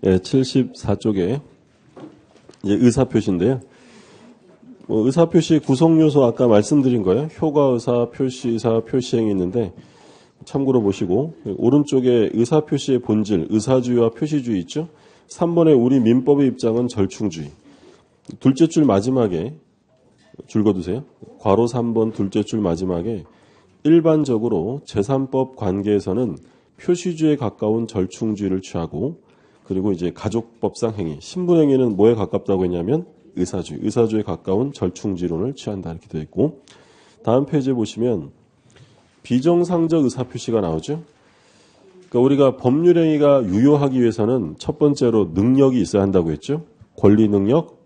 예, 74쪽에 이제 의사표시인데요. 의사표시 구성요소 아까 말씀드린 거예요. 효과의사, 표시의사, 표시행위 있는데 참고로 보시고 오른쪽에 의사표시의 본질, 의사주의와 표시주의 있죠. 3번에 우리 민법의 입장은 절충주의. 둘째 줄 마지막에 줄 그어두세요. 괄호 3번 둘째 줄 마지막에 일반적으로 제3법 관계에서는 표시주의에 가까운 절충주의를 취하고 그리고 이제 가족법상 행위, 신분행위는 뭐에 가깝다고 했냐면 의사주의, 의사주의에 가까운 절충지론을 취한다 이렇게 되어 있고 다음 페이지에 보시면 비정상적 의사표시가 나오죠. 그러니까 우리가 법률행위가 유효하기 위해서는 첫 번째로 능력이 있어야 한다고 했죠. 권리 능력,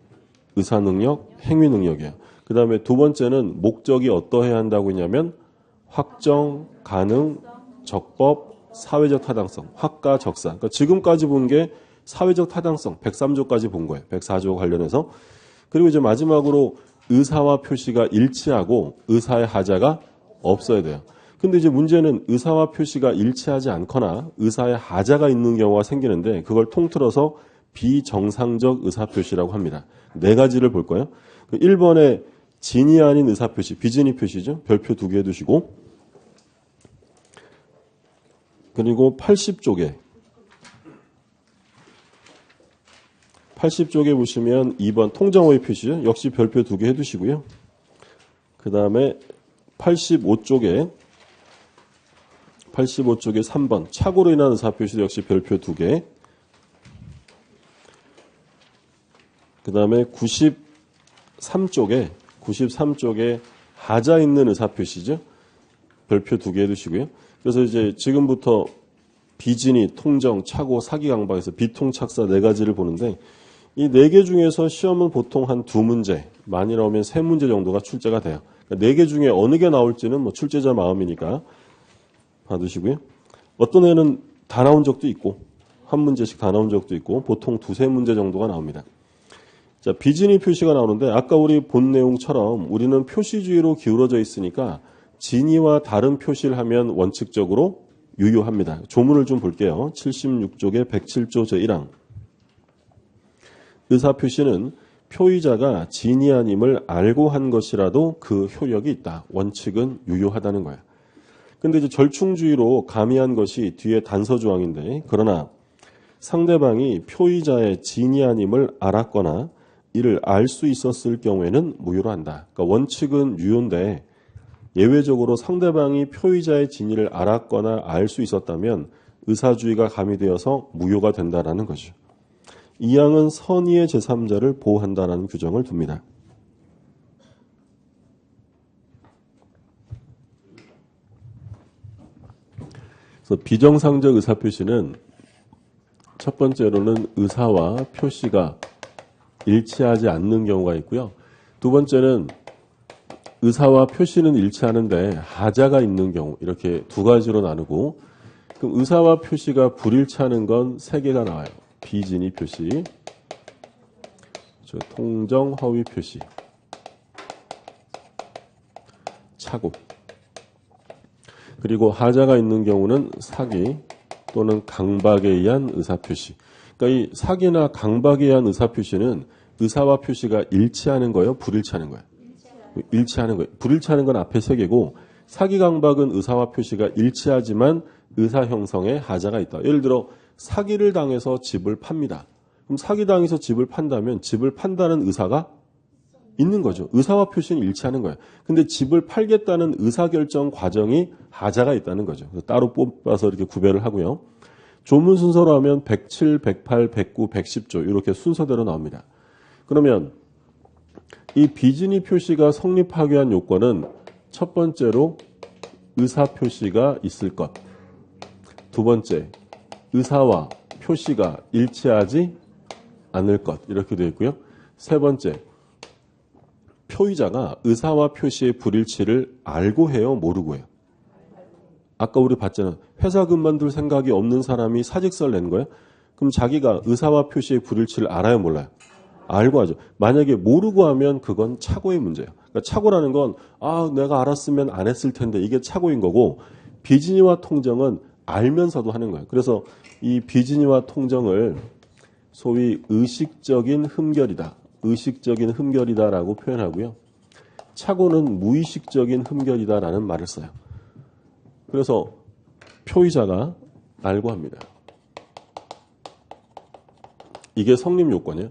의사 능력, 행위 능력이에요. 그 다음에 두 번째는 목적이 어떠해야 한다고 했냐면 확정, 가능, 적법, 사회적 타당성, 확가, 적사. 그러니까 지금까지 본 게 사회적 타당성, 103조까지 본 거예요. 104조 관련해서. 그리고 이제 마지막으로 의사와 표시가 일치하고 의사의 하자가 없어야 돼요. 근데 이제 문제는 의사와 표시가 일치하지 않거나 의사의 하자가 있는 경우가 생기는데 그걸 통틀어서 비정상적 의사표시라고 합니다. 네 가지를 볼 거예요. 1번에 진이 아닌 의사표시, 비진이 표시죠. 별표 2개 두시고 그리고 80쪽에 보시면 2번 통정오해 표시죠. 역시 별표 2개 해두시고요. 그 다음에 85쪽에 3번 착오로 인한 의사표시도 역시 별표 2개. 그 다음에 93쪽에 하자 있는 의사표시죠. 별표 2개 해두시고요. 그래서 이제 지금부터 비진이, 통정, 착오, 사기, 강박에서 비통착사 네 가지를 보는데 이 네 개 중에서 시험은 보통 한 2문제, 많이 나오면 3문제 정도가 출제가 돼요. 그러니까 4개 중에 어느 게 나올지는 뭐 출제자 마음이니까 봐두시고요. 어떤 애는 다 나온 적도 있고 한 문제씩 다 나온 적도 있고 보통 2-3문제 정도가 나옵니다. 자, 비진이 표시가 나오는데 아까 우리 본 내용처럼 우리는 표시주의로 기울어져 있으니까 진이와 다른 표시를 하면 원칙적으로 유효합니다. 조문을 좀 볼게요. 76쪽에 107조 제1항. 의사표시는 표의자가 진이 아님을 알고 한 것이라도 그 효력이 있다. 원칙은 유효하다는 거야. 근데 이제 절충주의로 가미한 것이 뒤에 단서 조항인데 그러나 상대방이 표의자의 진이 아님을 알았거나 이를 알 수 있었을 경우에는 무효로 한다. 그러니까 원칙은 유효인데 예외적으로 상대방이 표의자의 진위를 알았거나 알 수 있었다면 의사주의가 가미되어서 무효가 된다라는 거죠. 이 항은 선의의 제3자를 보호한다라는 규정을 둡니다. 그래서 비정상적 의사표시는 첫 번째로는 의사와 표시가 일치하지 않는 경우가 있고요. 두 번째는 의사와 표시는 일치하는데 하자가 있는 경우 이렇게 두 가지로 나누고 그럼 의사와 표시가 불일치하는 건 3개가 나와요. 비진이 표시, 통정 허위 표시, 착오. 그리고 하자가 있는 경우는 사기 또는 강박에 의한 의사표시. 그러니까 이 사기나 강박에 의한 의사표시는 의사와 표시가 일치하는 거예요? 불일치하는 거예요? 일치하는 거예요. 불일치하는 건 앞에 3개고 사기 강박은 의사와 표시가 일치하지만 의사 형성에 하자가 있다. 예를 들어 사기를 당해서 집을 팝니다. 그럼 사기 당해서 집을 판다면 집을 판다는 의사가 있는 거죠. 의사와 표시는 일치하는 거예요. 근데 집을 팔겠다는 의사결정 과정이 하자가 있다는 거죠. 그래서 따로 뽑아서 이렇게 구별을 하고요. 조문 순서로 하면 107, 108, 109, 110조 이렇게 순서대로 나옵니다. 그러면 이 비진이 표시가 성립하기 위한 요건은 첫 번째로 의사 표시가 있을 것. 두 번째, 의사와 표시가 일치하지 않을 것. 이렇게 되어 있고요. 세 번째, 표의자가 의사와 표시의 불일치를 알고 해요? 모르고 해요? 아까 우리 봤잖아요. 회사 그만둘 생각이 없는 사람이 사직서를 낸 거예요? 그럼 자기가 의사와 표시의 불일치를 알아요? 몰라요? 알고 하죠. 만약에 모르고 하면 그건 착오의 문제예요. 그러니까 착오라는 건 내가 알았으면 안 했을 텐데 이게 착오인 거고 비진이와 통정은 알면서도 하는 거예요. 그래서 이 비진이와 통정을 소위 의식적인 흠결이다. 의식적인 흠결이다라고 표현하고요. 착오는 무의식적인 흠결이다라는 말을 써요. 그래서 표의자가 알고 합니다. 이게 성립 요건이에요.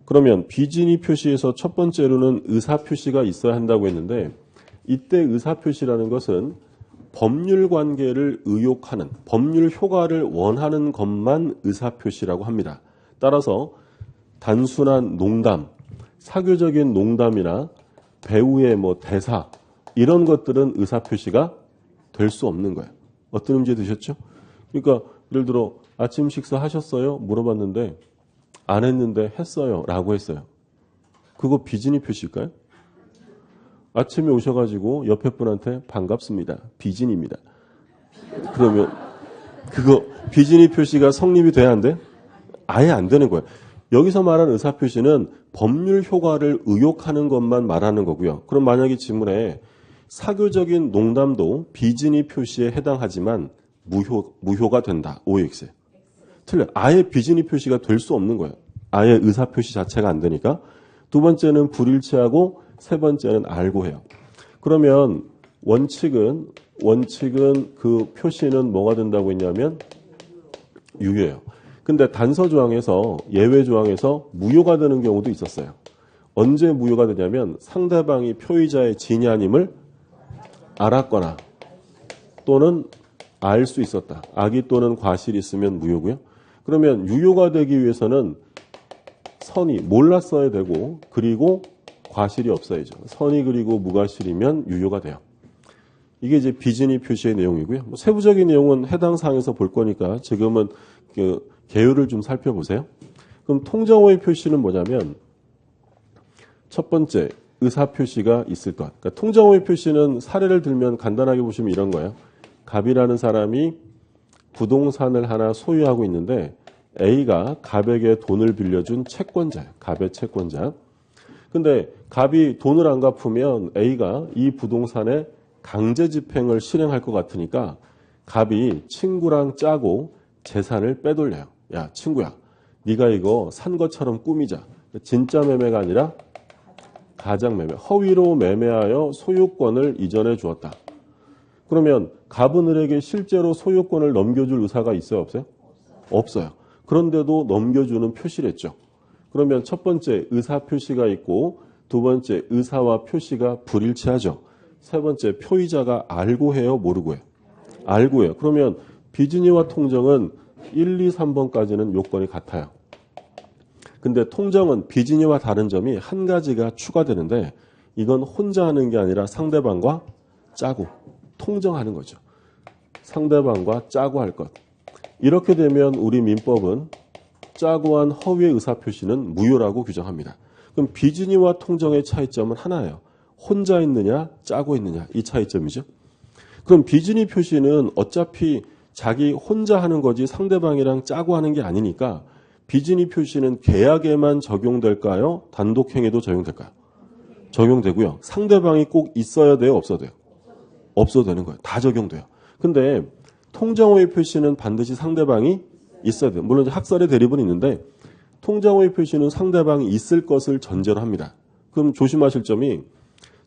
그러면 비진의 표시에서 첫 번째로는 의사표시가 있어야 한다고 했는데 이때 의사표시라는 것은 법률 관계를 의욕하는, 법률 효과를 원하는 것만 의사표시라고 합니다. 따라서 단순한 농담, 사교적인 농담이나 배우의 대사 이런 것들은 의사표시가 될 수 없는 거예요. 어떤 문제 드셨죠? 그러니까 예를 들어 아침 식사 하셨어요? 물어봤는데 안 했는데 했어요 라고 했어요. 그거 비진의 표시일까요? 아침에 오셔가지고 옆에 분한테 반갑습니다. 비진입니다. 그러면 그거 비진의 표시가 성립이 돼야 안 돼? 아예 안 되는 거예요. 여기서 말하는 의사표시는 법률 효과를 의욕하는 것만 말하는 거고요. 그럼 만약에 지문에 사교적인 농담도 비진의 표시에 해당하지만 무효가 된다. OX에. 틀려요. 아예 비진의 표시가 될 수 없는 거예요. 아예 의사표시 자체가 안 되니까. 두 번째는 불일치하고 세 번째는 알고 해요. 그러면 원칙은 그 표시는 뭐가 된다고 했냐면 유효해요. 근데 단서 조항에서 예외 조항에서 무효가 되는 경우도 있었어요. 언제 무효가 되냐면 상대방이 표의자의 진이 아님을 알았거나 또는 알 수 있었다. 악의 또는 과실이 있으면 무효고요. 그러면 유효가 되기 위해서는 선이 몰랐어야 되고 그리고 과실이 없어야죠. 선이 그리고 무과실이면 유효가 돼요. 이게 이제 비진의 표시의 내용이고요. 세부적인 내용은 해당 사항에서 볼 거니까 지금은 그 개요를 좀 살펴보세요. 그럼 통정호의 표시는 뭐냐면 첫 번째 의사표시가 있을 것. 그러니까 통정호의 표시는 사례를 들면 간단하게 보시면 이런 거예요. 갑이라는 사람이 부동산을 하나 소유하고 있는데 A가 갑에게 돈을 빌려준 채권자예요. 갑의 채권자. 근데 갑이 돈을 안 갚으면 A가 이 부동산에 강제 집행을 실행할 것 같으니까 갑이 친구랑 짜고 재산을 빼돌려요. 야 친구야 네가 이거 산 것처럼 꾸미자. 진짜 매매가 아니라 가작 매매. 허위로 매매하여 소유권을 이전해 주었다. 그러면 갑은 을에게 실제로 소유권을 넘겨줄 의사가 있어요? 없어요? 없어요. 그런데도 넘겨주는 표시를 했죠. 그러면 첫 번째 의사 표시가 있고 두 번째 의사와 표시가 불일치하죠. 세 번째 표의자가 알고 해요? 모르고 해요? 알고 해요. 그러면 비진의와 통정은 1, 2, 3번까지는 요건이 같아요. 근데 통정은 비진의와 다른 점이 한 가지가 추가되는데 이건 혼자 하는 게 아니라 상대방과 짜고 통정하는 거죠. 상대방과 짜고 할 것. 이렇게 되면 우리 민법은 짜고 한 허위의 의사표시는 무효라고 규정합니다. 그럼 비진의와 통정의 차이점은 하나예요. 혼자 있느냐 짜고 있느냐 이 차이점이죠. 그럼 비진의 표시는 어차피 자기 혼자 하는 거지 상대방이랑 짜고 하는 게 아니니까 비진의 표시는 계약에만 적용될까요? 단독행위도 적용될까요? 적용되고요. 상대방이 꼭 있어야 돼요? 없어도 돼요? 없어도 되는 거예요. 다 적용돼요. 근데 통정호의 표시는 반드시 상대방이 있어야 돼요. 물론 학설의 대립은 있는데 통정호의 표시는 상대방이 있을 것을 전제로 합니다. 그럼 조심하실 점이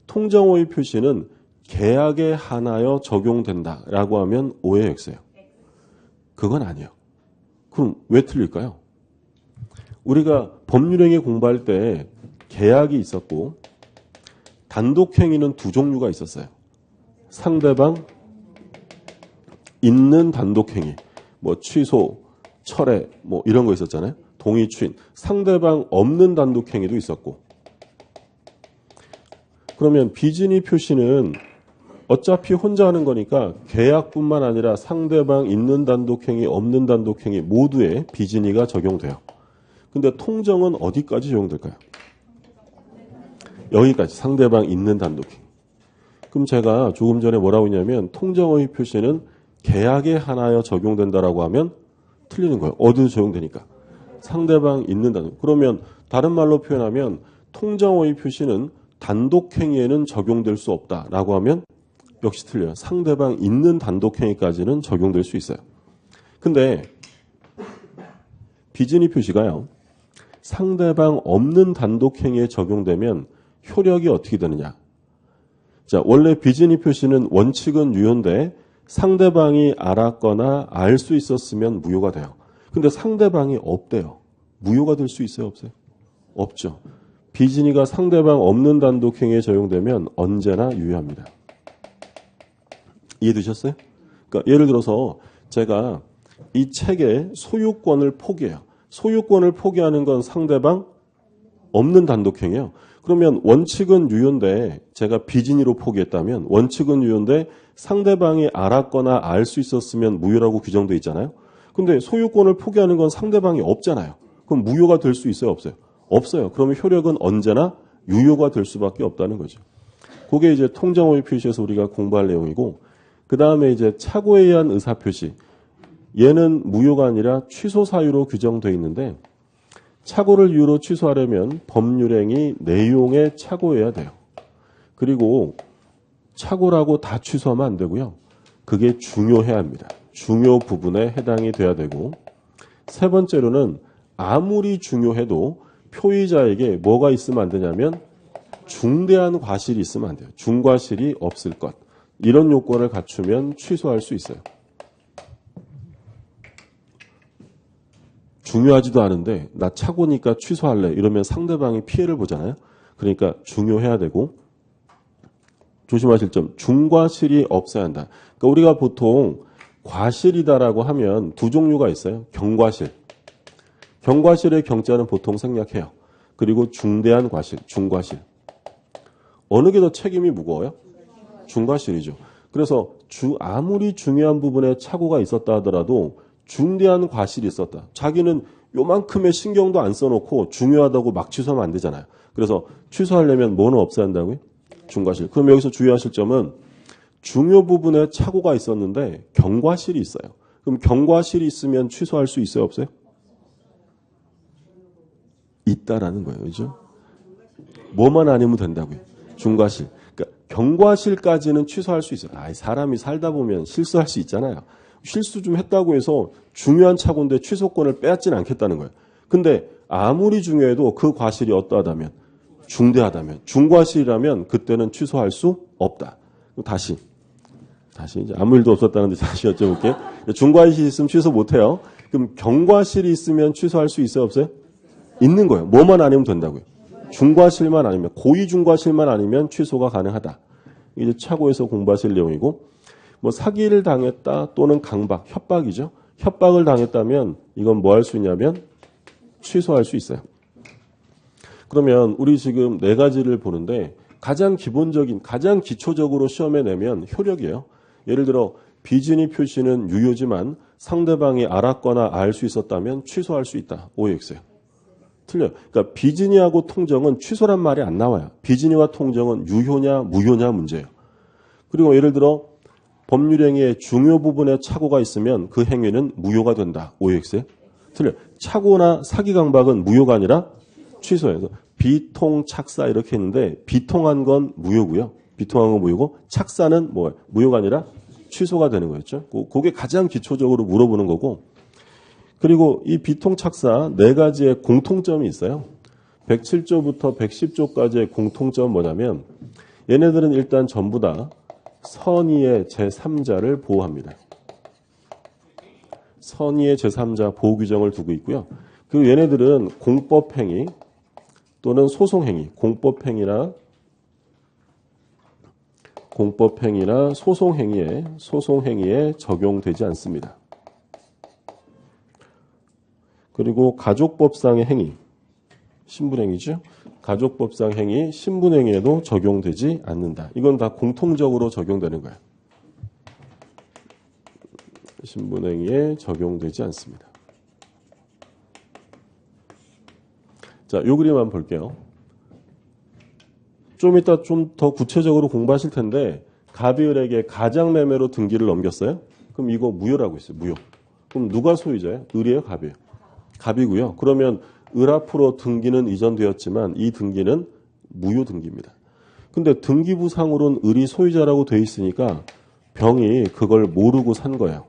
통정호의 표시는 계약에 한하여 적용된다라고 하면 오해 X예요. 그건 아니에요. 그럼 왜 틀릴까요? 우리가 법률행위 공부할 때 계약이 있었고 단독행위는 두 종류가 있었어요. 상대방 있는 단독행위, 취소, 철회, 이런 거 있었잖아요. 동의, 추인. 상대방 없는 단독행위도 있었고. 그러면 비진의 표시는 어차피 혼자 하는 거니까 계약뿐만 아니라 상대방 있는 단독행위, 없는 단독행위 모두에 비진의가 적용돼요. 근데 통정은 어디까지 적용될까요? 여기까지 상대방 있는 단독행위. 그럼 제가 조금 전에 뭐라고 했냐면 통정의 표시는 계약에 한하여 적용된다라고 하면 틀리는 거예요. 어디서 적용되니까? 상대방 있는 단독. 그러면 다른 말로 표현하면 통정의 표시는 단독행위에는 적용될 수 없다라고 하면 역시 틀려요. 상대방 있는 단독행위까지는 적용될 수 있어요. 근데 비진이 표시가요. 상대방 없는 단독행위에 적용되면 효력이 어떻게 되느냐. 자, 원래 비진이 표시는 원칙은 유효인데 상대방이 알았거나 알 수 있었으면 무효가 돼요. 근데 상대방이 없대요. 무효가 될 수 있어요, 없어요? 없죠. 비진이가 상대방 없는 단독행위에 적용되면 언제나 유효합니다. 이해되셨어요? 그러니까 예를 들어서 제가 이 책의 소유권을 포기해요. 소유권을 포기하는 건 상대방 없는 단독행위예요. 그러면 원칙은 유효인데 제가 비진이로 포기했다면 원칙은 유효인데 상대방이 알았거나 알 수 있었으면 무효라고 규정되어 있잖아요. 근데 소유권을 포기하는 건 상대방이 없잖아요. 그럼 무효가 될 수 있어요, 없어요? 없어요. 그러면 효력은 언제나 유효가 될 수밖에 없다는 거죠. 그게 이제 통정호의 표시에서 우리가 공부할 내용이고, 그 다음에 이제 착오에 의한 의사표시. 얘는 무효가 아니라 취소 사유로 규정되어 있는데, 착오를 이유로 취소하려면 법률행위 내용에 착오해야 돼요. 그리고 착오라고 다 취소하면 안 되고요. 그게 중요해야 합니다. 중요 부분에 해당이 돼야 되고, 세 번째로는 아무리 중요해도 표의자에게 뭐가 있으면 안 되냐면 중대한 과실이 있으면 안 돼요. 중과실이 없을 것. 이런 요건을 갖추면 취소할 수 있어요. 중요하지도 않은데 나 착오니까 취소할래 이러면 상대방이 피해를 보잖아요. 그러니까 중요해야 되고, 조심하실 점, 중과실이 없어야 한다. 그러니까 우리가 보통 과실이다라고 하면 두 종류가 있어요. 경과실. 경과실의 경자는 보통 생략해요. 그리고 중대한 과실, 중과실. 어느 게 더 책임이 무거워요? 중과실이죠. 그래서 아무리 중요한 부분에 착오가 있었다 하더라도 중대한 과실이 있었다. 자기는 요만큼의 신경도 안 써놓고 중요하다고 막 취소하면 안 되잖아요. 그래서 취소하려면 뭐는 없어야 한다고요? 중과실. 그럼 여기서 주의하실 점은 중요 부분에 착오가 있었는데 경과실이 있어요. 그럼 경과실이 있으면 취소할 수 있어요, 없어요? 있다라는 거예요. 그죠? 뭐만 아니면 된다고요. 중과실. 그러니까 경과실까지는 취소할 수 있어요. 사람이 살다 보면 실수할 수 있잖아요. 실수 좀 했다고 해서 중요한 착오인데 취소권을 빼앗지는 않겠다는 거예요. 근데 아무리 중요해도 그 과실이 어떠하다면, 중대하다면, 중과실이라면 그때는 취소할 수 없다. 다시 이제 아무 일도 없었다는데 다시 여쭤볼게요. 중과실이 있으면 취소 못해요. 그럼 경과실이 있으면 취소할 수 있어요, 없어요? 있는 거예요. 뭐만 아니면 된다고요. 중과실만 아니면, 고의 중과실만 아니면 취소가 가능하다. 이제 착오에서 공부하실 내용이고, 뭐 사기를 당했다 또는 강박, 협박이죠. 협박을 당했다면 이건 뭐 할 수 있냐면 취소할 수 있어요. 그러면 우리 지금 네 가지를 보는데 가장 기본적인, 가장 기초적으로 시험에 내면 효력이에요. 예를 들어 비진이 표시는 유효지만 상대방이 알았거나 알 수 있었다면 취소할 수 있다. OX예요. 틀려요. 그러니까 비진이하고 통정은 취소란 말이 안 나와요. 비진이와 통정은 유효냐 무효냐 문제예요. 그리고 예를 들어 법률행위의 중요 부분에 착오가 있으면 그 행위는 무효가 된다. OX에. 틀려요. 착오나 사기 강박은 무효가 아니라 취소예요. 비통, 착사 이렇게 했는데 비통한 건 무효고요. 비통한 건 무효고 착사는 뭐예요? 무효가 아니라 취소가 되는 거였죠. 그게 가장 기초적으로 물어보는 거고, 그리고 이 비통, 착사 네 가지의 공통점이 있어요. 107조부터 110조까지의 공통점은 뭐냐면 얘네들은 일단 전부 다 선의의 제3자를 보호합니다. 선의의 제3자 보호 규정을 두고 있고요. 그리고 얘네들은 공법행위 또는 소송행위, 공법행위나 소송행위에 적용되지 않습니다. 그리고 가족법상의 행위, 신분행위죠. 가족법상 행위, 신분행위에도 적용되지 않는다. 이건 다 공통적으로 적용되는 거예요. 신분행위에 적용되지 않습니다. 자, 요 그림 한번 볼게요. 좀 이따 좀 더 구체적으로 공부하실 텐데 갑이을에게 가장매매로 등기를 넘겼어요. 그럼 이거 무효라고 있어요. 무효. 그럼 누가 소유자예요? 을이에요? 갑이에요? 갑이고요. 그러면 을 앞으로 등기는 이전되었지만 이 등기는 무효 등기입니다. 근데 등기부상으로는 을이 소유자라고 돼 있으니까 병이 그걸 모르고 산 거예요.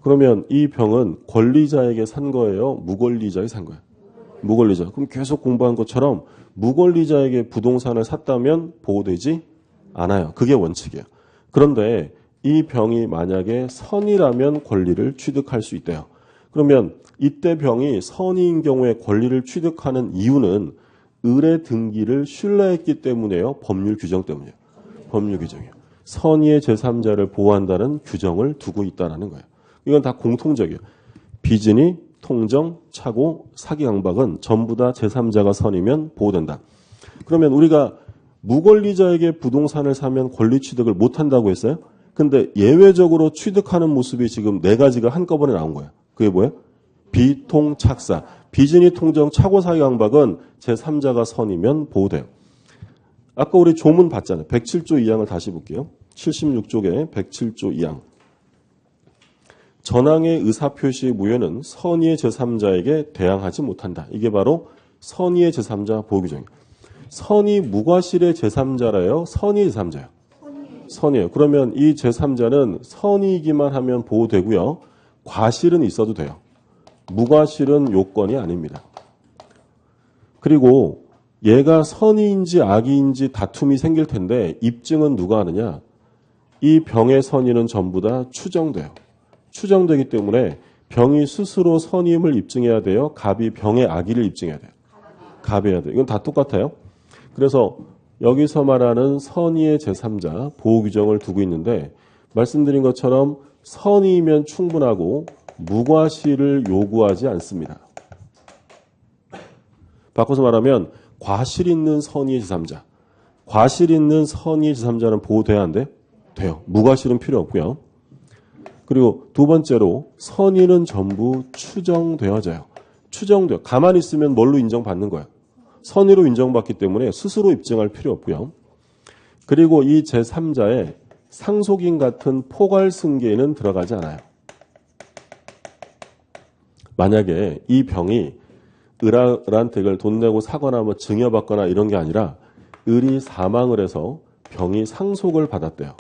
그러면 이 병은 권리자에게 산 거예요? 무권리자에게 산 거예요? 무권리자. 그럼 계속 공부한 것처럼 무권리자에게 부동산을 샀다면 보호되지 않아요. 그게 원칙이에요. 그런데 이 병이 만약에 선이라면 권리를 취득할 수 있대요. 그러면 이때 병이 선의인 경우에 권리를 취득하는 이유는 의뢰 등기를 신뢰했기 때문에요. 법률 규정 때문이에요. 법률 규정이에요. 선의의 제3자를 보호한다는 규정을 두고 있다는 거예요. 이건 다 공통적이에요. 비진이, 통정, 착오, 사기, 강박은 전부 다 제3자가 선이면 보호된다. 그러면 우리가 무권리자에게 부동산을 사면 권리 취득을 못한다고 했어요? 근데 예외적으로 취득하는 모습이 지금 네 가지가 한꺼번에 나온 거예요. 그게 뭐예요? 비통착사. 비진이, 통정, 착오, 사기, 강박은 제3자가 선이면 보호돼요. 아까 우리 조문 봤잖아요. 107조 2항을 다시 볼게요. 76쪽에 107조 2항. 전항의 의사표시 무효는 선의의 제3자에게 대항하지 못한다. 이게 바로 선의의 제3자 보호규정이에요. 선의 무과실의 제3자라요? 선의의 제3자요? 선의예요. 그러면 이 제3자는 선의이기만 하면 보호되고요. 과실은 있어도 돼요. 무과실은 요건이 아닙니다. 그리고 얘가 선의인지 악의인지 다툼이 생길 텐데 입증은 누가 하느냐? 이 병의 선의는 전부 다 추정돼요. 추정되기 때문에 병이 스스로 선의임을 입증해야 돼요. 갑이 병의 악의를 입증해야 돼요. 갑이 해야 돼요. 이건 다 똑같아요. 그래서 여기서 말하는 선의의 제3자 보호규정을 두고 있는데 말씀드린 것처럼 선의이면 충분하고 무과실을 요구하지 않습니다. 바꿔서 말하면 과실 있는 선의의 제3자, 과실 있는 선의의 제3자는 보호돼야 안 돼요? 돼요. 무과실은 필요 없고요. 그리고 두 번째로 선의는 전부 추정되어져요. 추정돼요. 가만히 있으면 뭘로 인정받는 거예요? 선의로 인정받기 때문에 스스로 입증할 필요 없고요. 그리고 이 제3자의 상속인 같은 포괄승계에는 들어가지 않아요. 만약에 이 병이 을한테 이걸 돈 내고 사거나 뭐 증여받거나 이런 게 아니라 을이 사망을 해서 병이 상속을 받았대요.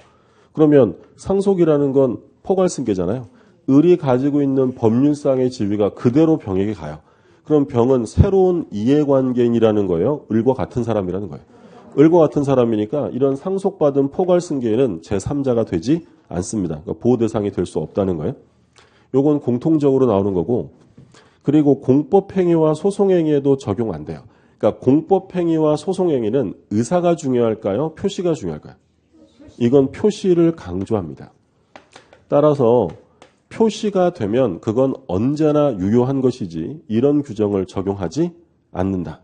그러면 상속이라는 건 포괄승계잖아요. 을이 가지고 있는 법률상의 지위가 그대로 병에게 가요. 그럼 병은 새로운 이해관계인이라는 거예요. 을과 같은 사람이라는 거예요. 을과 같은 사람이니까 이런 상속받은 포괄승계에는 제3자가 되지 않습니다. 그러니까 보호대상이 될 수 없다는 거예요. 요건 공통적으로 나오는 거고 그리고 공법행위와 소송행위에도 적용 안 돼요. 그러니까 공법행위와 소송행위는 의사가 중요할까요? 표시가 중요할까요? 이건 표시를 강조합니다. 따라서 표시가 되면 그건 언제나 유효한 것이지 이런 규정을 적용하지 않는다.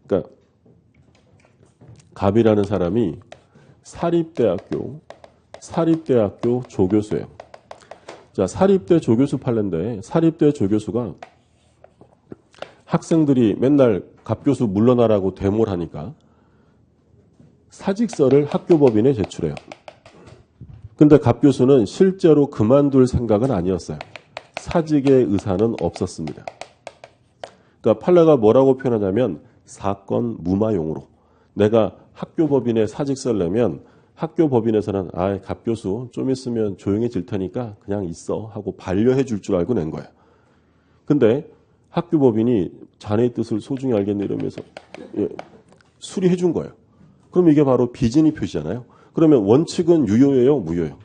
그러니까 갑이라는 사람이 사립대학교 조교수예요. 자, 사립대 조교수 판례인데 사립대 조교수가 학생들이 맨날 갑교수 물러나라고 데모를 하니까 사직서를 학교법인에 제출해요. 근데 갑교수는 실제로 그만둘 생각은 아니었어요. 사직의 의사는 없었습니다. 그러니까 판례가 뭐라고 표현하냐면 사건 무마용으로 내가 학교법인에 사직서를 내면 학교법인에서는 갑교수 좀 있으면 조용해질 테니까 그냥 있어 하고 반려해 줄 줄 알고 낸 거예요. 근데 학교법인이 자네의 뜻을 소중히 알겠네 이러면서 수리해 준 거예요. 그럼 이게 바로 비진의 표시잖아요. 그러면 원칙은 유효해요? 무효해요?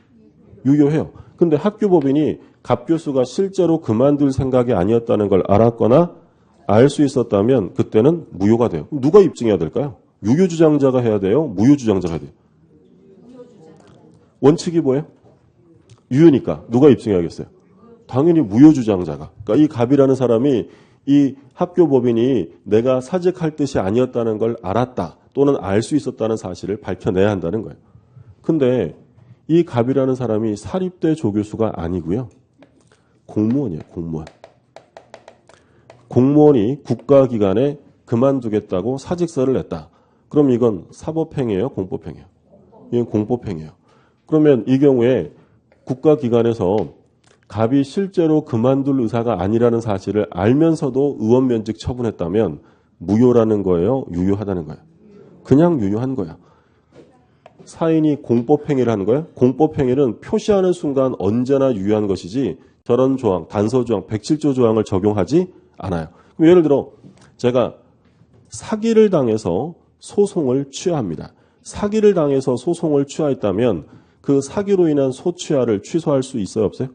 유효해요. 근데 학교법인이 갑교수가 실제로 그만둘 생각이 아니었다는 걸 알았거나 알 수 있었다면 그때는 무효가 돼요. 그럼 누가 입증해야 될까요? 유효주장자가 해야 돼요? 무효주장자가 해야 돼요? 원칙이 뭐예요? 유효니까 누가 입증해야겠어요? 당연히 무효주장자가. 그러니까 이 갑이라는 사람이 이 학교법인이 내가 사직할 뜻이 아니었다는 걸 알았다 또는 알 수 있었다는 사실을 밝혀내야 한다는 거예요. 근데 이 갑이라는 사람이 사립대 조교수가 아니고요. 공무원이에요. 공무원. 공무원이 국가기관에 그만두겠다고 사직서를 냈다. 그럼 이건 사법행위예요? 공법행위예요? 이건 공법행위예요. 그러면 이 경우에 국가기관에서 갑이 실제로 그만둘 의사가 아니라는 사실을 알면서도 의원면직 처분했다면 무효라는 거예요? 유효하다는 거예요? 그냥 유효한 거야. 사인이 공법행위를 하는 거예요? 공법행위는 표시하는 순간 언제나 유효한 것이지 저런 조항, 단서 조항, 107조 조항을 적용하지 않아요. 그럼 예를 들어 제가 사기를 당해서 소송을 취하합니다. 사기를 당해서 소송을 취하했다면 그 사기로 인한 소취하를 취소할 수 있어요, 없어요?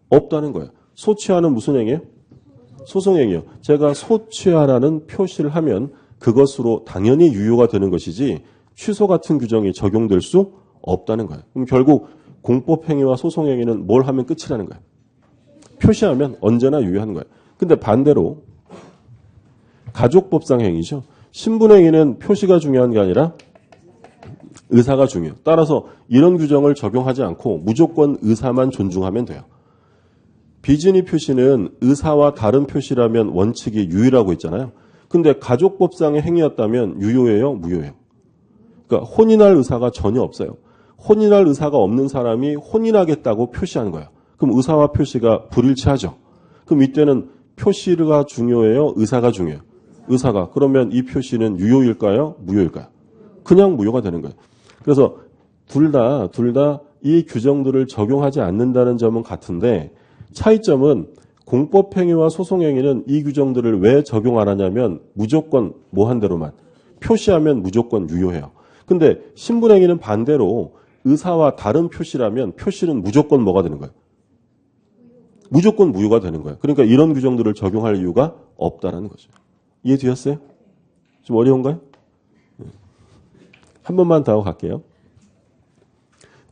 없다는 거예요. 소취하는 무슨 행위예요? 소송행위요. 제가 소취하라는 표시를 하면 그것으로 당연히 유효가 되는 것이지 취소 같은 규정이 적용될 수 없다는 거예요. 그럼 결국 공법행위와 소송행위는 뭘 하면 끝이라는 거예요. 표시하면 언제나 유효한 거예요. 근데 반대로 가족법상 행위죠. 신분행위는 표시가 중요한 게 아니라 의사가 중요해요. 따라서 이런 규정을 적용하지 않고 무조건 의사만 존중하면 돼요. 비진의 표시는 의사와 다른 표시라면 원칙이 유효라고 했잖아요. 근데 가족법상의 행위였다면 유효해요? 무효해요? 그러니까 혼인할 의사가 전혀 없어요. 혼인할 의사가 없는 사람이 혼인하겠다고 표시한 거예요. 그럼 의사와 표시가 불일치하죠. 그럼 이때는 표시가 중요해요? 의사가 중요해요? 의사가. 그러면 이 표시는 유효일까요? 무효일까요? 그냥 무효가 되는 거예요. 그래서 둘 다 이 규정들을 적용하지 않는다는 점은 같은데 차이점은 공법행위와 소송행위는 이 규정들을 왜 적용 안 하냐면 무조건 뭐 한 대로만 표시하면 무조건 유효해요. 근데 신분행위는 반대로 의사와 다른 표시라면 표시는 무조건 뭐가 되는 거예요? 무조건 무효가 되는 거예요. 그러니까 이런 규정들을 적용할 이유가 없다는 거죠. 이해되셨어요? 좀 어려운가요? 한 번만 더 하고 갈게요.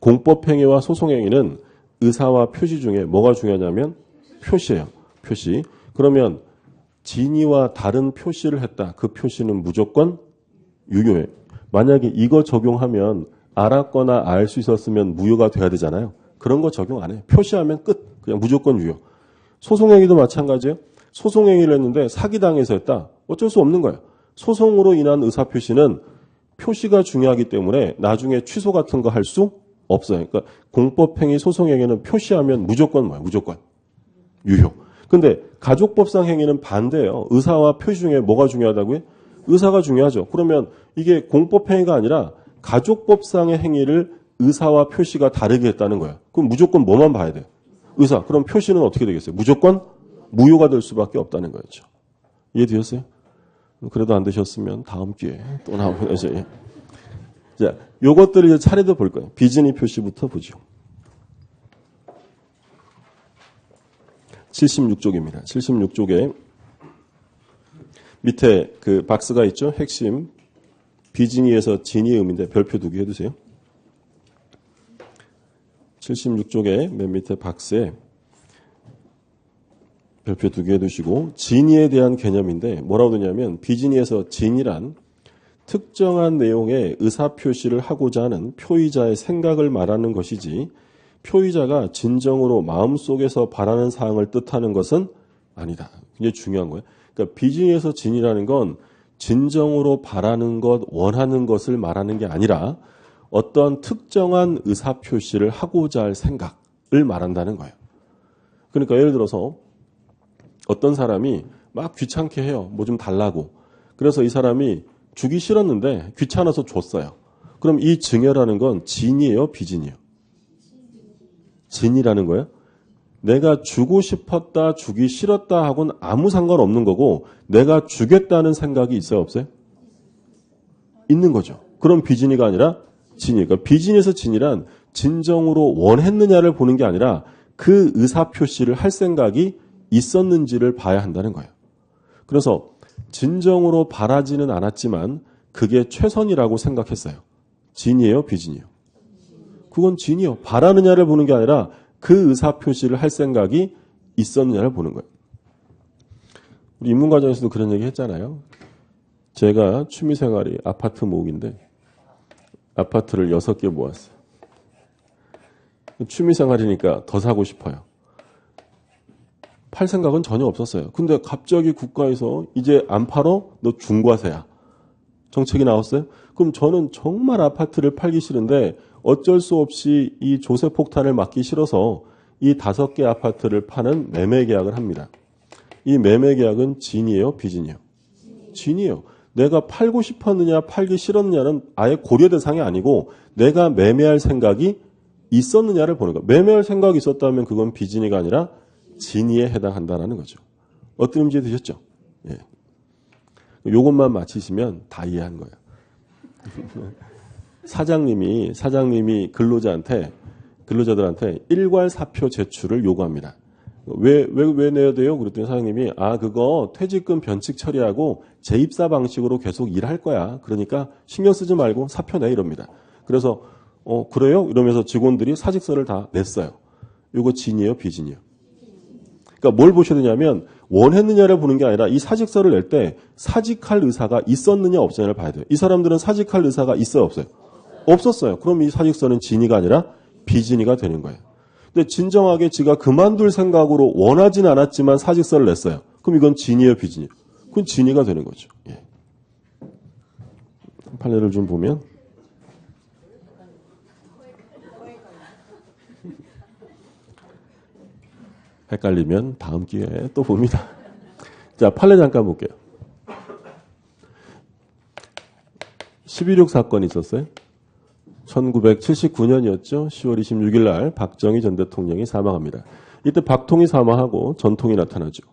공법행위와 소송행위는 의사와 표시 중에 뭐가 중요하냐면 표시예요. 표시. 그러면 진위와 다른 표시를 했다. 그 표시는 무조건 유효해요. 만약에 이거 적용하면 알았거나 알 수 있었으면 무효가 돼야 되잖아요. 그런 거 적용 안 해요. 표시하면 끝. 그냥 무조건 유효. 소송행위도 마찬가지예요. 소송행위를 했는데 사기당해서 했다. 어쩔 수 없는 거예요. 소송으로 인한 의사표시는 표시가 중요하기 때문에 나중에 취소 같은 거 할 수 없어요. 그러니까 공법행위, 소송행위는 표시하면 무조건 뭐예요? 무조건 유효. 근데 가족법상 행위는 반대예요. 의사와 표시 중에 뭐가 중요하다고요? 의사가 중요하죠. 그러면 이게 공법행위가 아니라 가족법상의 행위를 의사와 표시가 다르게 했다는 거예요. 그럼 무조건 뭐만 봐야 돼요? 의사. 그럼 표시는 어떻게 되겠어요? 무조건 무효가 될 수밖에 없다는 거였죠. 이해되셨어요? 그래도 안 되셨으면 다음 기회에 또 나오면 이제 자, 요것들을 이제 차례도 볼 거예요. 비진의 표시부터 보죠. 76쪽입니다. 76쪽에 밑에 그 박스가 있죠. 핵심 비진의에서 진의의 의미인데 별표 2개 해두세요. 76쪽에 맨 밑에 박스에 별표 2개 해두시고 진의에 대한 개념인데 뭐라고 되냐면 비진의에서 진의란 특정한 내용의 의사표시를 하고자 하는 표의자의 생각을 말하는 것이지 표의자가 진정으로 마음속에서 바라는 사항을 뜻하는 것은 아니다. 굉장히 중요한 거예요. 그러니까 비진의에서 진의라는 건 진정으로 바라는 것, 원하는 것을 말하는 게 아니라 어떤 특정한 의사표시를 하고자 할 생각을 말한다는 거예요. 그러니까 예를 들어서 어떤 사람이 막 귀찮게 해요. 뭐 좀 달라고. 그래서 이 사람이 주기 싫었는데 귀찮아서 줬어요. 그럼 이 증여라는 건 진이에요? 비진이에요? 진이라는 거예요. 내가 주고 싶었다, 주기 싫었다 하고는 아무 상관없는 거고 내가 주겠다는 생각이 있어요? 없어요? 있는 거죠. 그럼 비진이가 아니라 진이. 그러니까 비진에서 진이란 진정으로 원했느냐를 보는 게 아니라 그 의사표시를 할 생각이 있었는지를 봐야 한다는 거예요. 그래서 진정으로 바라지는 않았지만 그게 최선이라고 생각했어요. 진이에요? 비진이에요? 그건 진이요. 바라느냐를 보는 게 아니라 그 의사표시를 할 생각이 있었느냐를 보는 거예요. 우리 입문과정에서도 그런 얘기 했잖아요. 제가 취미생활이 아파트 모으기인데 아파트를 6개 모았어요. 취미생활이니까 더 사고 싶어요. 팔 생각은 전혀 없었어요. 근데 갑자기 국가에서 이제 안 팔어? 너 중과세야. 정책이 나왔어요. 그럼 저는 정말 아파트를 팔기 싫은데 어쩔 수 없이 이 조세 폭탄을 맞기 싫어서 이 5개 아파트를 파는 매매 계약을 합니다. 이 매매 계약은 진이에요? 비진이에요? 진이에요. 내가 팔고 싶었느냐 팔기 싫었느냐는 아예 고려 대상이 아니고 내가 매매할 생각이 있었느냐를 보는 거예요. 매매할 생각이 있었다면 그건 비진이가 아니라 진이에 해당한다는 거죠. 어떤 문제 드셨죠? 예. 요것만 맞히시면 다 이해한 거예요. 사장님이 근로자들한테 일괄사표 제출을 요구합니다. 왜 내야 돼요? 그랬더니 사장님이 그거 퇴직금 변칙 처리하고 재입사 방식으로 계속 일할 거야. 그러니까 신경 쓰지 말고 사표 내 이럽니다. 그래서 그래요? 이러면서 직원들이 사직서를 다 냈어요. 요거 진이에요, 비진이에요? 그러니까 뭘 보셔야 되냐면 원했느냐를 보는 게 아니라 이 사직서를 낼 때 사직할 의사가 있었느냐 없었느냐를 봐야 돼요. 이 사람들은 사직할 의사가 있어요, 없어요? 없었어요. 그럼 이 사직서는 진이가 아니라 비진이가 되는 거예요. 근데 진정하게 지가 그만둘 생각으로 원하진 않았지만 사직서를 냈어요. 그럼 이건 진이에요, 비진이에요? 그건 진이가 되는 거죠. 예. 판례를 좀 보면 헷갈리면 다음 기회에 또 봅니다. 자, 판례 잠깐 볼게요. 11.6 사건이 있었어요. 1979년이었죠. 10월 26일 날 박정희 전 대통령이 사망합니다. 이때 박통이 사망하고 전통이 나타나죠.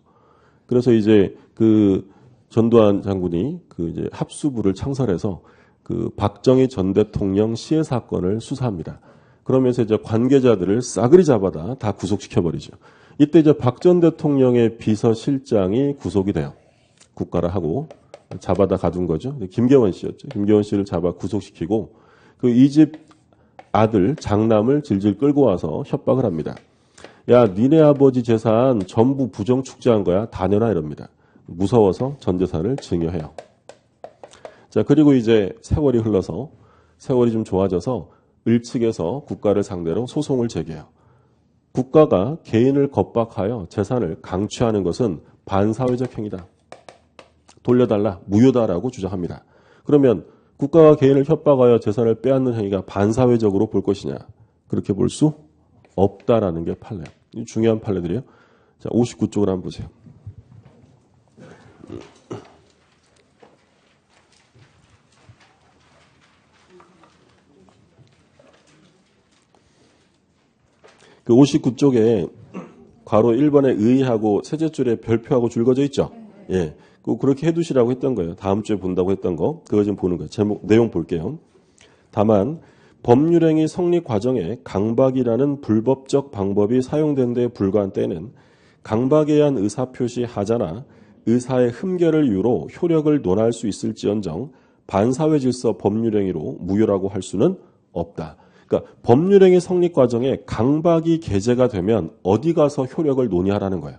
그래서 이제 그 전두환 장군이 그 이제 합수부를 창설해서 그 박정희 전 대통령 시해 사건을 수사합니다. 그러면서 이제 관계자들을 싸그리 잡아다 다 구속시켜버리죠. 이때 이제 박 전 대통령의 비서실장이 구속이 돼요. 국가를 하고 잡아다 가둔 거죠. 김계원 씨였죠. 김계원 씨를 잡아 구속시키고 그 이 집 아들 장남을 질질 끌고 와서 협박을 합니다. 야, 니네 아버지 재산 전부 부정 축제한 거야. 다 내놔 이럽니다. 무서워서 전 재산을 증여해요. 자, 그리고 이제 세월이 흘러서 세월이 좀 좋아져서 을측에서 국가를 상대로 소송을 제기해요. 국가가 개인을 겁박하여 재산을 강취하는 것은 반사회적 행위다. 돌려달라, 무효다라고 주장합니다. 그러면 국가가 개인을 협박하여 재산을 빼앗는 행위가 반사회적으로 볼 것이냐? 그렇게 볼 수 없다라는 게 판례예요. 중요한 판례들이에요. 자, 59쪽을 한번 보세요. 그 59쪽에 괄호 1번에 의하고 세제 줄에 별표하고 줄거져 있죠. 예. 그렇게 해두시라고 했던 거예요. 다음 주에 본다고 했던 거. 그거 좀 보는 거예요. 제목, 내용 볼게요. 다만 법률행위 성립 과정에 강박이라는 불법적 방법이 사용된 데 불과한 때에는 강박에 의한 의사표시 하자나 의사의 흠결을 이유로 효력을 논할 수 있을지언정 반사회 질서 법률행위로 무효라고 할 수는 없다. 그러니까 법률행위 성립 과정에 강박이 게재가 되면 어디 가서 효력을 논의하라는 거예요.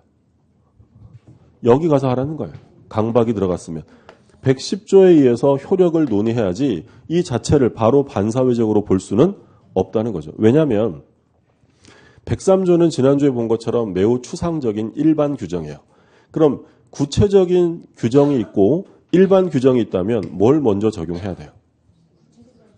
여기 가서 하라는 거예요. 강박이 들어갔으면. 110조에 의해서 효력을 논의해야지 이 자체를 바로 반사회적으로 볼 수는 없다는 거죠. 왜냐하면 103조는 지난주에 본 것처럼 매우 추상적인 일반 규정이에요. 그럼 구체적인 규정이 있고 일반 규정이 있다면 뭘 먼저 적용해야 돼요?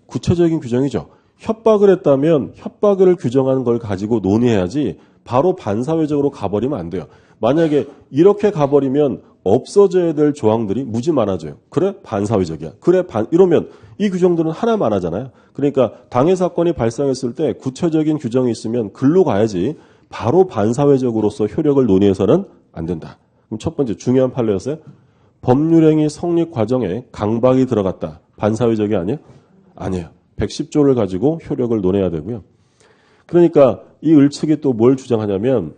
구체적인 규정이죠. 협박을 했다면 협박을 규정하는 걸 가지고 논의해야지 바로 반사회적으로 가버리면 안 돼요. 만약에 이렇게 가버리면 없어져야 될 조항들이 무지 많아져요. 그래? 반사회적이야. 그래? 이러면 이 규정들은 하나만 하잖아요. 그러니까 당해 사건이 발생했을 때 구체적인 규정이 있으면 글로 가야지 바로 반사회적으로서 효력을 논의해서는 안 된다. 그럼 첫 번째 중요한 판례였어요. 법률행위 성립 과정에 강박이 들어갔다. 반사회적이 아니에요? 아니에요. 110조를 가지고 효력을 논해야 되고요. 그러니까 이 을측이 또 뭘 주장하냐면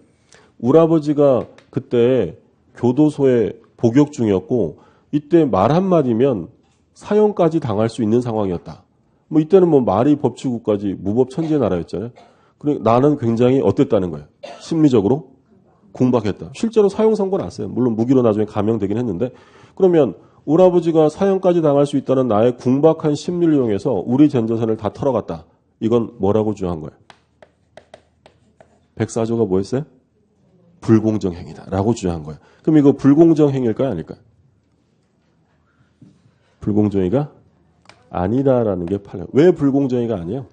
우리 아버지가 그때 교도소에 복역 중이었고 이때 말 한마디면 사형까지 당할 수 있는 상황이었다. 뭐 이때는 뭐 말이 법치국까지 무법천지의 나라였잖아요. 그러니까 나는 굉장히 어땠다는 거예요. 심리적으로 궁박했다. 실제로 사형 선고 났어요. 물론 무기로 나중에 감형되긴 했는데 그러면 우리 아버지가 사형까지 당할 수 있다는 나의 궁박한 심리를 이용해서 우리 전 재산을 다 털어갔다. 이건 뭐라고 주장한 거예요? 104조가 뭐였어요? 불공정행위다라고 주장한 거예요. 그럼 이거 불공정행위일까요? 아닐까요? 불공정행위가 아니다라는 게 판례. 왜 불공정행위가 아니에요?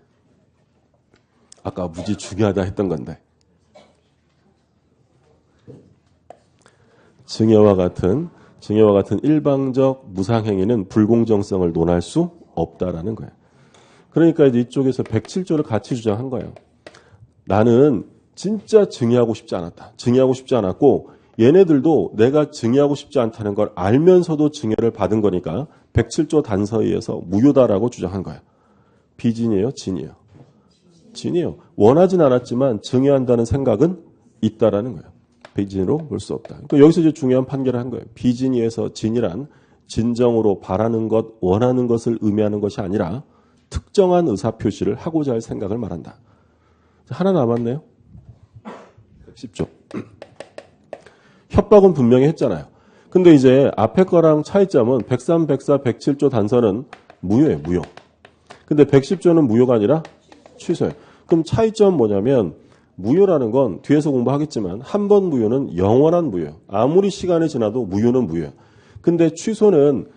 아까 무지 중요하다 했던 건데. 증여와 같은 일방적 무상행위는 불공정성을 논할 수 없다라는 거예요. 그러니까 이제 이쪽에서 107조를 같이 주장한 거예요. 나는 진짜 증여하고 싶지 않았다. 증여하고 싶지 않았고 얘네들도 내가 증여하고 싶지 않다는 걸 알면서도 증여를 받은 거니까 107조 단서에 의해서 무효다라고 주장한 거예요. 비진이에요? 진이에요? 진이에요. 원하진 않았지만 증여한다는 생각은 있다라는 거예요. 비진으로 볼 수 없다. 그러니까 여기서 이제 중요한 판결을 한 거예요. 비진이에서 진이란 진정으로 바라는 것, 원하는 것을 의미하는 것이 아니라 특정한 의사표시를 하고자 할 생각을 말한다. 하나 남았네요. 110조. 협박은 분명히 했잖아요. 근데 이제 앞에 거랑 차이점은 103, 104, 107조 단서는 무효예요. 무효. 근데 110조는 무효가 아니라 취소예요. 그럼 차이점 뭐냐면 무효라는 건 뒤에서 공부하겠지만 한 번 무효는 영원한 무효예요. 아무리 시간이 지나도 무효는 무효예요. 근데 취소는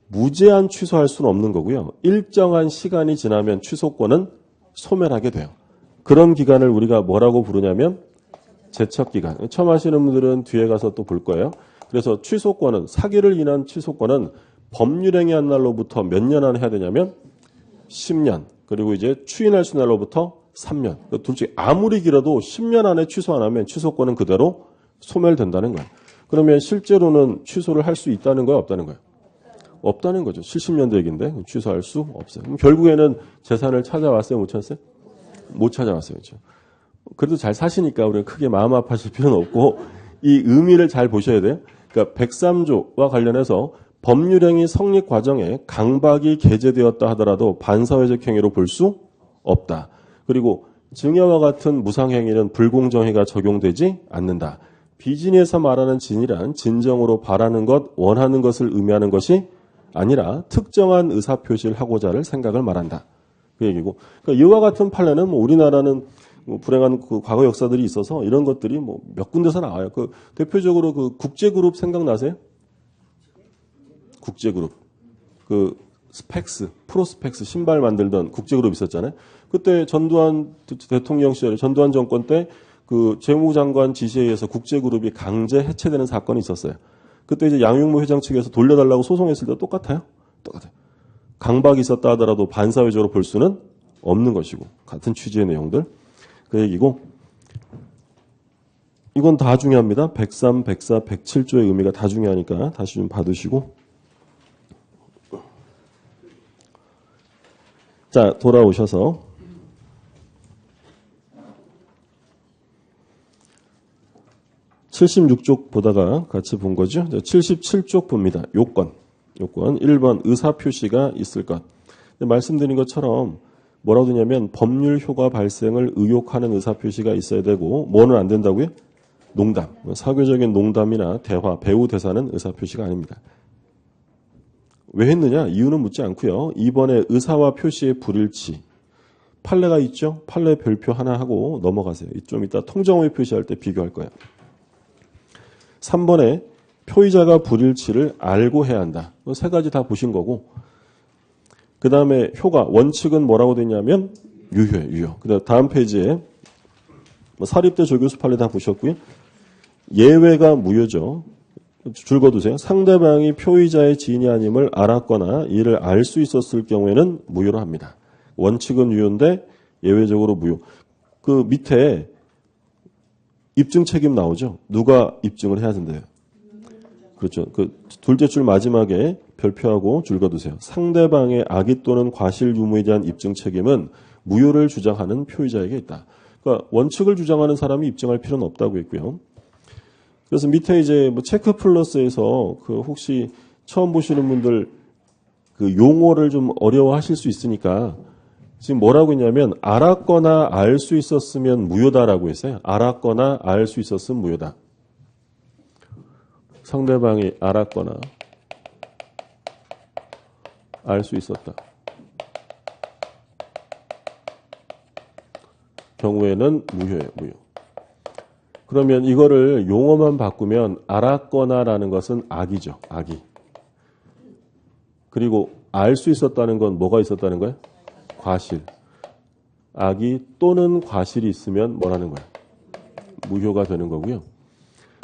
무제한 취소할 수는 없는 거고요. 일정한 시간이 지나면 취소권은 소멸하게 돼요. 그런 기간을 우리가 뭐라고 부르냐면 제척기간. 처음 하시는 분들은 뒤에 가서 또 볼 거예요. 그래서 취소권은 사기를 인한 취소권은 법률행위한 날로부터 몇 년 안에 해야 되냐면 10년. 그리고 이제 추인할 수 있는 날로부터 3년. 둘 중에 아무리 길어도 10년 안에 취소 안 하면 취소권은 그대로 소멸된다는 거예요. 그러면 실제로는 취소를 할 수 있다는 거예요? 없다는 거예요? 없다는 거죠. 70년대 얘기인데 취소할 수 없어요. 그럼 결국에는 재산을 찾아왔어요? 못 찾았어요? 못 찾아왔어요. 그렇죠? 그래도 잘 사시니까 우리가 크게 마음 아파하실 필요는 없고 이 의미를 잘 보셔야 돼요. 그러니까 103조와 관련해서 법률행위 성립 과정에 강박이 게재되었다 하더라도 반사회적 행위로 볼 수 없다. 그리고 증여와 같은 무상행위는 불공정행위가 적용되지 않는다. 비진에서 말하는 진이란 진정으로 바라는 것, 원하는 것을 의미하는 것이 아니라 특정한 의사표시를 하고자 할 생각을 말한다. 그 얘기고. 그러니까 이와 같은 판례는 뭐 우리나라는 불행한 그 과거 역사들이 있어서 이런 것들이 뭐 몇 군데서 나와요. 그 대표적으로 그 국제그룹 생각나세요? 국제그룹. 그 스펙스, 프로스펙스 신발 만들던 국제그룹 있었잖아요. 그때 전두환 대통령 시절에 전두환 정권 때 그 재무장관 지시에 의해서 국제그룹이 강제 해체되는 사건이 있었어요. 그때 이제 양용무 회장 측에서 돌려달라고 소송했을 때 똑같아요? 똑같아요. 강박이 있었다 하더라도 반사회적으로 볼 수는 없는 것이고 같은 취지의 내용들 그 얘기고 이건 다 중요합니다. 103, 104, 107조의 의미가 다 중요하니까 다시 좀 받으시고 자 돌아오셔서 76쪽 보다가 같이 본 거죠. 77쪽 봅니다. 요건 1번 의사표시가 있을 것. 말씀드린 것처럼 뭐라고 되냐면 법률 효과 발생을 의욕하는 의사표시가 있어야 되고 뭐는 안 된다고요? 농담. 사교적인 농담이나 대화, 배우 대사는 의사표시가 아닙니다. 왜 했느냐? 이유는 묻지 않고요. 2번에 의사와 표시의 불일치. 판례가 있죠? 판례 별표 하나 하고 넘어가세요. 좀 이따 통정호의 표시할 때 비교할 거예요. 3번에 표의자가 불일치를 알고 해야 한다. 세 가지 다 보신 거고 그 다음에 효과, 원칙은 뭐라고 되냐면 유효예요. 유효. 그 다음 페이지에 사립대 조교수 판례 다 보셨고요. 예외가 무효죠. 줄 거두세요. 상대방이 표의자의 지인이 아님을 알았거나 이를 알 수 있었을 경우에는 무효로 합니다. 원칙은 유효인데 예외적으로 무효. 그 밑에 입증 책임 나오죠. 누가 입증을 해야 된대요. 그렇죠. 그 둘째 줄 마지막에 별표하고 줄 거두세요. 상대방의 악의 또는 과실 유무에 대한 입증 책임은 무효를 주장하는 표의자에게 있다. 그러니까 원칙을 주장하는 사람이 입증할 필요는 없다고 했고요. 그래서 밑에 이제 뭐 체크 플러스에서 그 혹시 처음 보시는 분들 그 용어를 좀 어려워하실 수 있으니까 지금 뭐라고 했냐면 알았거나 알 수 있었으면 무효다라고 했어요. 알았거나 알 수 있었으면 무효다. 상대방이 알았거나 알 수 있었다. 경우에는 무효예요. 무효. 그러면 이거를 용어만 바꾸면 알았거나라는 것은 악이죠. 악이. 그리고 알 수 있었다는 건 뭐가 있었다는 거예요? 과실. 악이 또는 과실이 있으면 뭐라는 거예요? 무효가 되는 거고요.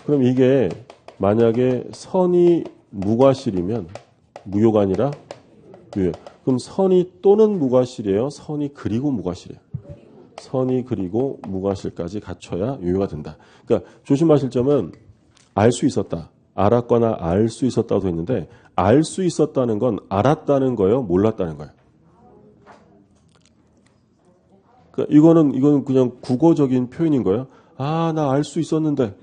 그럼 이게 만약에 선이 무과실이면 무효가 아니라 유효. 그럼 선이 또는 무과실이에요? 선이 그리고 무과실이에요? 선이 그리고 무과실까지 갖춰야 유효가 된다. 그러니까 조심하실 점은 알 수 있었다. 알았거나 알 수 있었다고 했는데 알 수 있었다는 건 알았다는 거예요? 몰랐다는 거예요? 그러니까 이거는 그냥 국어적인 표현인 거예요. 아, 나 알 수 있었는데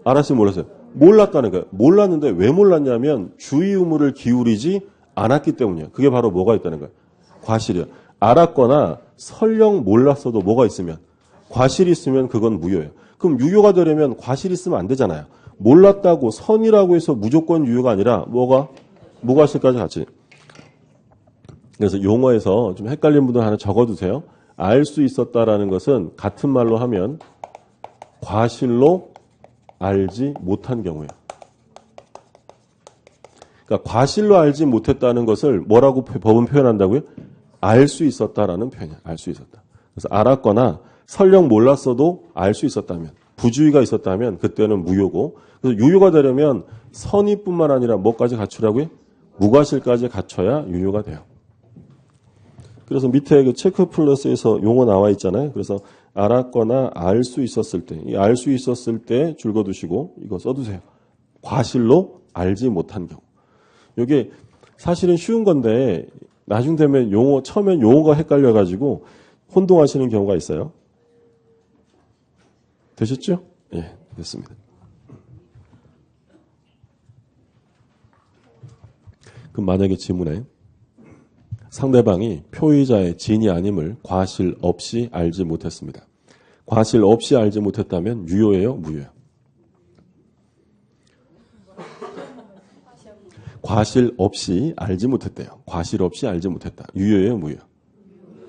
알았어요, 몰랐어요? 몰랐다는 거예요. 몰랐는데 왜 몰랐냐면 주의 의무를 기울이지 않았기 때문이에요. 그게 바로 뭐가 있다는 거예요? 과실이요. 알았거나 설령 몰랐어도 뭐가 있으면 과실이 있으면 그건 무효예요. 그럼 유효가 되려면 과실이 있으면 안 되잖아요. 몰랐다고 선이라고 해서 무조건 유효가 아니라 뭐가 무과실까지 같이. 그래서 용어에서 좀 헷갈린 분들 하나 적어두세요. 알 수 있었다라는 것은 같은 말로 하면 과실로 알지 못한 경우예요. 그러니까 과실로 알지 못했다는 것을 뭐라고 법은 표현한다고요? 알 수 있었다라는 표현이에요. 알 수 있었다. 그래서 알았거나 설령 몰랐어도 알 수 있었다면, 부주의가 있었다면 그때는 무효고, 그래서 유효가 되려면 선의뿐만 아니라 뭐까지 갖추라고요? 무과실까지 갖춰야 유효가 돼요. 그래서 밑에 그 체크 플러스에서 용어 나와 있잖아요. 그래서 알았거나 알 수 있었을 때, 이 알 수 있었을 때 줄거두시고 이거 써두세요. 과실로 알지 못한 경우. 이게 사실은 쉬운 건데 나중 되면 처음엔 용어가 헷갈려가지고 혼동하시는 경우가 있어요. 되셨죠? 예, 됐습니다. 그럼 만약에 질문에 상대방이 표의자의 진이 아님을 과실 없이 알지 못했습니다. 과실 없이 알지 못했다면 유효예요? 무효예요? 과실 없이 알지 못했대요. 과실 없이 알지 못했다. 유효예요? 무효예요?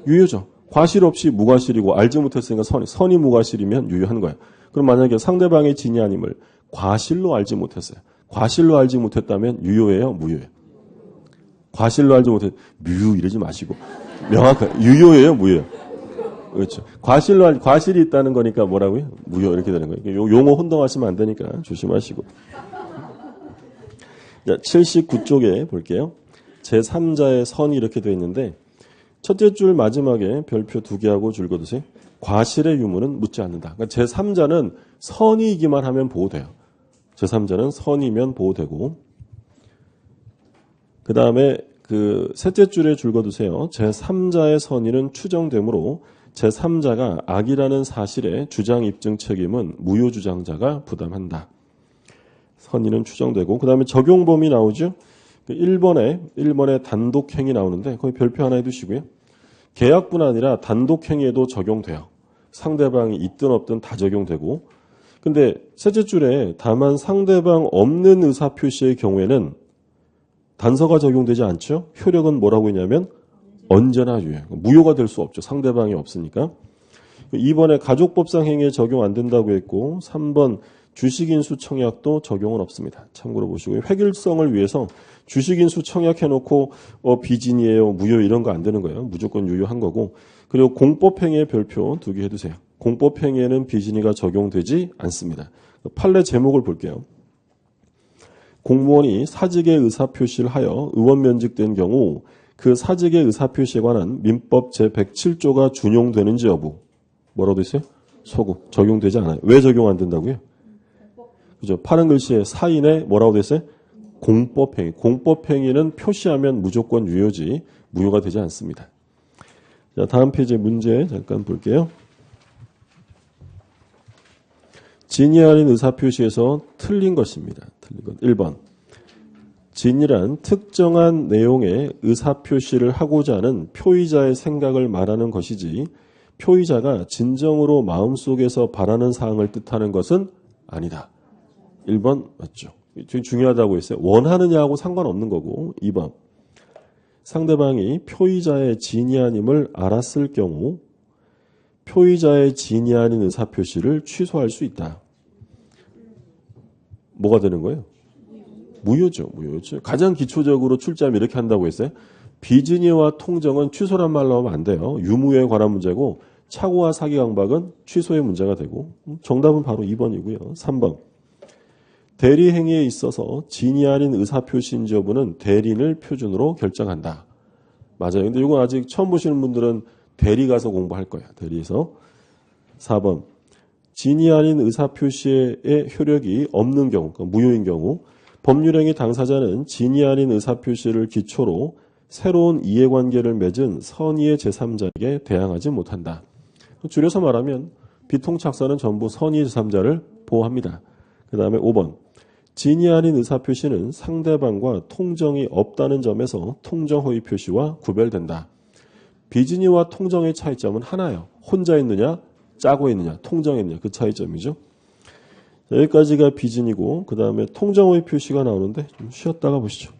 유효죠. 과실 없이 무과실이고 알지 못했으니까 선이 무과실이면 유효한 거예요. 그럼 만약에 상대방의 진이 아님을 과실로 알지 못했어요. 과실로 알지 못했다면 유효예요? 무효예요? 과실로 알지 못했, 뮤 이러지 마시고 명확한 유효예요? 무효예요? 그렇죠. 과실이 있다는 거니까 뭐라고요? 무효 이렇게 되는 거예요. 용어 혼동하시면 안 되니까 조심하시고. 자, 79쪽에 볼게요. 제3자의 선이 이렇게 되어 있는데 첫째 줄 마지막에 별표 2개하고 줄거두세요. 과실의 유무는 묻지 않는다. 그러니까 제3자는 선이기만 하면 보호돼요. 제3자는 선이면 보호되고, 그 다음에 그 셋째 줄에 줄거두세요. 제3자의 선의는 추정되므로 제3자가 악이라는 사실의 주장 입증 책임은 무효 주장자가 부담한다. 선의는 추정되고, 그 다음에 적용범위 나오죠. 1번에 단독행위 나오는데 거기 별표 하나 해두시고요. 계약뿐 아니라 단독행위에도 적용돼요. 상대방이 있든 없든 다 적용되고. 근데 셋째 줄에 다만 상대방 없는 의사표시의 경우에는 단서가 적용되지 않죠. 효력은 뭐라고 했냐면 언제나 유효해요. 무효가 될 수 없죠. 상대방이 없으니까. 2번에 가족법상 행위에 적용 안 된다고 했고, 3번 주식인수 청약도 적용은 없습니다. 참고로 보시고요. 획일성을 위해서 주식인수 청약해놓고 비진이에요, 무효 이런 거 안 되는 거예요. 무조건 유효한 거고. 그리고 공법행위의 별표 2개 해두세요. 공법행위에는 비진이가 적용되지 않습니다. 판례 제목을 볼게요. 공무원이 사직의 의사표시를 하여 의원 면직된 경우 그 사직의 의사표시에 관한 민법 제107조가 준용되는지 여부. 뭐라고 돼 있어요? 소구. 적용되지 않아요. 왜 적용 안 된다고요? 그죠? 파란 글씨에 사인에 뭐라고 돼 있어요? 공법행위. 공법행위는 표시하면 무조건 유효지 무효가 되지 않습니다. 자, 다음 페이지 문제 잠깐 볼게요. 진이 아닌 의사표시에서 틀린 것입니다. 틀린 것. 1번. 진이란 특정한 내용의 의사표시를 하고자 하는 표의자의 생각을 말하는 것이지 표의자가 진정으로 마음속에서 바라는 사항을 뜻하는 것은 아니다. 1번 맞죠. 되게 중요하다고 했어요. 원하느냐하고 상관없는 거고. 2번. 상대방이 표의자의 진이 아님을 알았을 경우 표의자의 진이 아닌 의사표시를 취소할 수 있다. 뭐가 되는 거예요? 무효죠. 무효죠. 가장 기초적으로 출제하면 이렇게 한다고 했어요. 비진이와 통정은 취소란 말로 하면 안 돼요. 유무에 관한 문제고 착오와 사기 강박은 취소의 문제가 되고 정답은 바로 2번이고요. 3번. 대리 행위에 있어서 진이 아닌 의사표시인지 여부는 대리인을 표준으로 결정한다. 맞아요. 근데 이건 아직 처음 보시는 분들은 대리 가서 공부할 거야. 대리에서. 4번. 진이 아닌 의사표시의 효력이 없는 경우, 그러니까 무효인 경우 법률행위 당사자는 진이 아닌 의사표시를 기초로 새로운 이해관계를 맺은 선의의 제3자에게 대항하지 못한다. 줄여서 말하면 비통착서는 전부 선의 제3자를 보호합니다. 그 다음에 5번. 진이 아닌 의사표시는 상대방과 통정이 없다는 점에서 통정허위 표시와 구별된다. 비진이와 통정의 차이점은 하나예요. 혼자 있느냐, 짜고 있느냐, 통정했느냐 그 차이점이죠. 여기까지가 비진이고 그 다음에 통정허위 표시가 나오는데 좀 쉬었다가 보시죠.